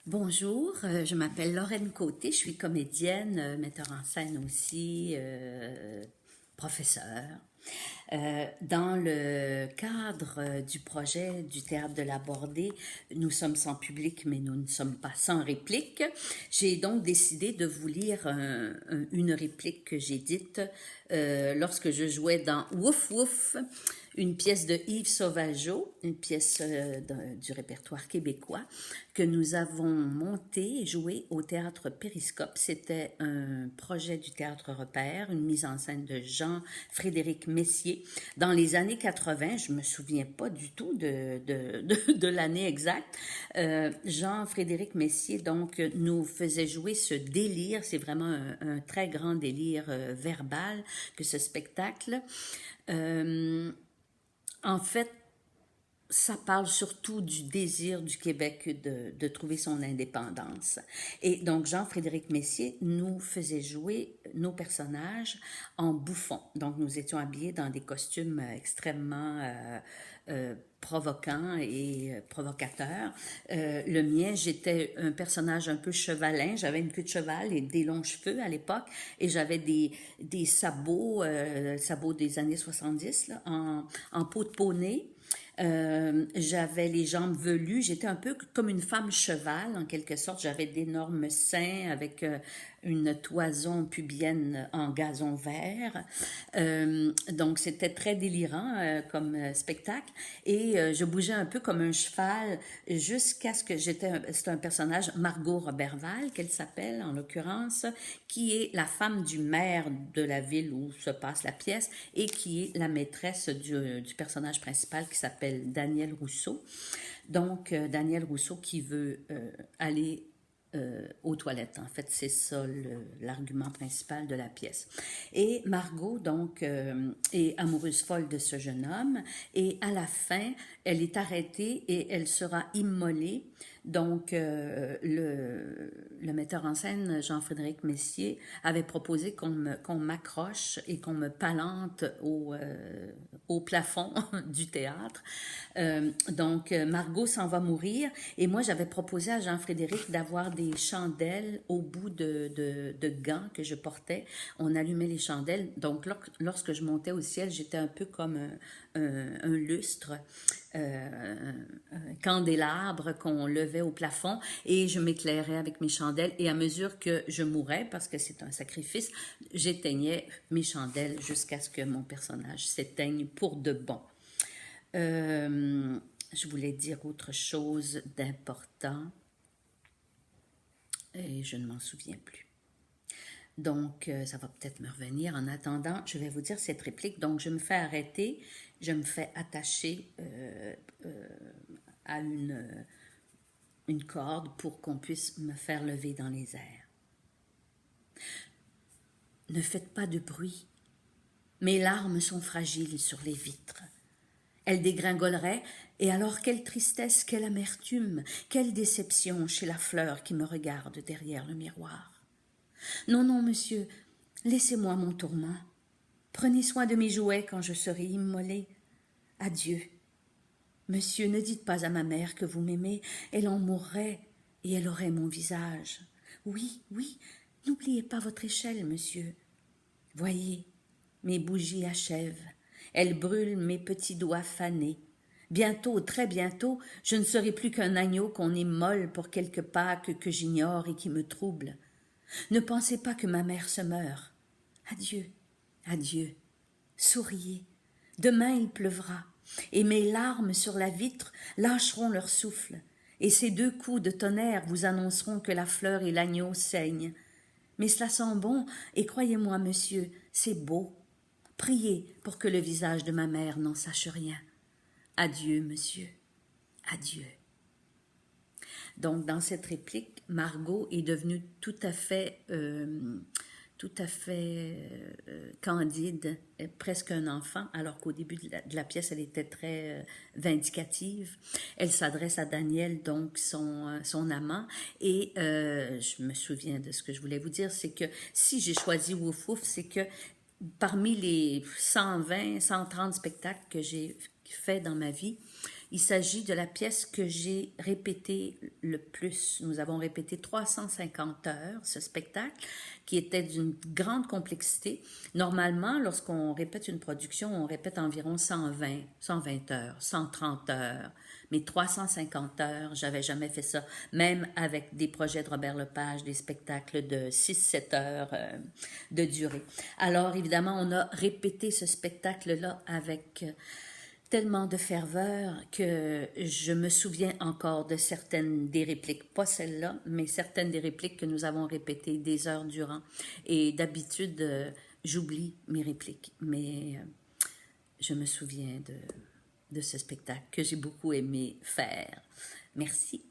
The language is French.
Bonjour, je m'appelle Lorraine Côté, je suis comédienne, metteur en scène aussi, professeure. Dans le cadre du projet du Théâtre de la Bordée, nous sommes sans public, mais nous ne sommes pas sans réplique. J'ai donc décidé de vous lire une réplique que j'ai dite lorsque je jouais dans Wouf Wouf, une pièce de Yves Sauvageau, une pièce du répertoire québécois que nous avons montée et jouée au Théâtre Périscope. C'était un projet du Théâtre Repère, une mise en scène de Jean-Frédéric Messier. Dans les années 80, je me souviens pas du tout de l'année exacte, Jean-Frédéric Messier donc nous faisait jouer ce délire, c'est vraiment un très grand délire verbal que ce spectacle. En fait, ça parle surtout du désir du Québec de trouver son indépendance. Et donc, Jean-Frédéric Messier nous faisait jouer nos personnages en bouffons. Donc, nous étions habillés dans des costumes extrêmement provocants et provocateurs. Le mien, j'étais un personnage un peu chevalin. J'avais une queue de cheval et des longs cheveux à l'époque. Et j'avais des sabots, sabots des années 70, là, en peau de poney. J'avais les jambes velues, j'étais un peu comme une femme cheval en quelque sorte, j'avais d'énormes seins avec une toison pubienne en gazon vert, donc c'était très délirant comme spectacle et je bougeais un peu comme un cheval jusqu'à ce que c'est un personnage, Margot Roberval qu'elle s'appelle en l'occurrence, qui est la femme du maire de la ville où se passe la pièce et qui est la maîtresse du personnage principal qui s'appelle Daniel Rousseau. Donc, Daniel Rousseau qui veut aller aux toilettes. En fait, c'est ça l'argument principal de la pièce. Et Margot, donc, est amoureuse folle de ce jeune homme et à la fin, elle est arrêtée et elle sera immolée. Donc, le metteur en scène, Jean-Frédéric Messier, avait proposé qu'on m'accroche et qu'on me palante au plafond du théâtre. Donc, Margot s'en va mourir et moi, j'avais proposé à Jean-Frédéric d'avoir des chandelles au bout de gants que je portais. On allumait les chandelles. Donc, lorsque je montais au ciel, j'étais un peu comme un lustre, un candélabre qu'on levait au plafond et je m'éclairais avec mes chandelles et à mesure que je mourais, parce que c'est un sacrifice, j'éteignais mes chandelles jusqu'à ce que mon personnage s'éteigne pour de bon. Je voulais dire autre chose d'important et je ne m'en souviens plus. Donc, ça va peut-être me revenir. En attendant, je vais vous dire cette réplique. Donc, je me fais arrêter, je me fais attacher à une corde pour qu'on puisse me faire lever dans les airs. Ne faites pas de bruit. Mes larmes sont fragiles sur les vitres. Elles dégringoleraient, et alors quelle tristesse, quelle amertume, quelle déception chez la fleur qui me regarde derrière le miroir. Non, non, monsieur, laissez-moi mon tourment. Prenez soin de mes jouets quand je serai immolée. Adieu. Monsieur, ne dites pas à ma mère que vous m'aimez, elle en mourrait, et elle aurait mon visage. Oui, oui, n'oubliez pas votre échelle, monsieur. Voyez, mes bougies achèvent, elles brûlent mes petits doigts fanés. Bientôt, très bientôt, je ne serai plus qu'un agneau qu'on immole pour quelque Pâques que j'ignore et qui me trouble. Ne pensez pas que ma mère se meure. Adieu, adieu, souriez. Demain il pleuvra, et mes larmes sur la vitre lâcheront leur souffle, et ces deux coups de tonnerre vous annonceront que la fleur et l'agneau saignent. Mais cela sent bon, et croyez-moi, monsieur, c'est beau. Priez pour que le visage de ma mère n'en sache rien. Adieu, monsieur, adieu. Donc, dans cette réplique, Margot est devenue tout à fait candide, presque un enfant, alors qu'au début de la pièce, elle était très vindicative. Elle s'adresse à Daniel, donc son amant, et je me souviens de ce que je voulais vous dire, c'est que si j'ai choisi Wouf Wouf, c'est que parmi les 120, 130 spectacles que j'ai fait dans ma vie, Il s'agit de la pièce que j'ai répétée le plus. Nous avons répété 350 heures, ce spectacle, qui était d'une grande complexité. Normalement, lorsqu'on répète une production, on répète environ 120 heures, 130 heures. Mais 350 heures, j'avais jamais fait ça. Même avec des projets de Robert Lepage, des spectacles de 6-7 heures de durée. Alors, évidemment, on a répété ce spectacle-là avec tellement de ferveur que je me souviens encore de certaines des répliques, pas celle-là, mais certaines des répliques que nous avons répétées des heures durant. Et d'habitude, j'oublie mes répliques, mais je me souviens de ce spectacle que j'ai beaucoup aimé faire. Merci.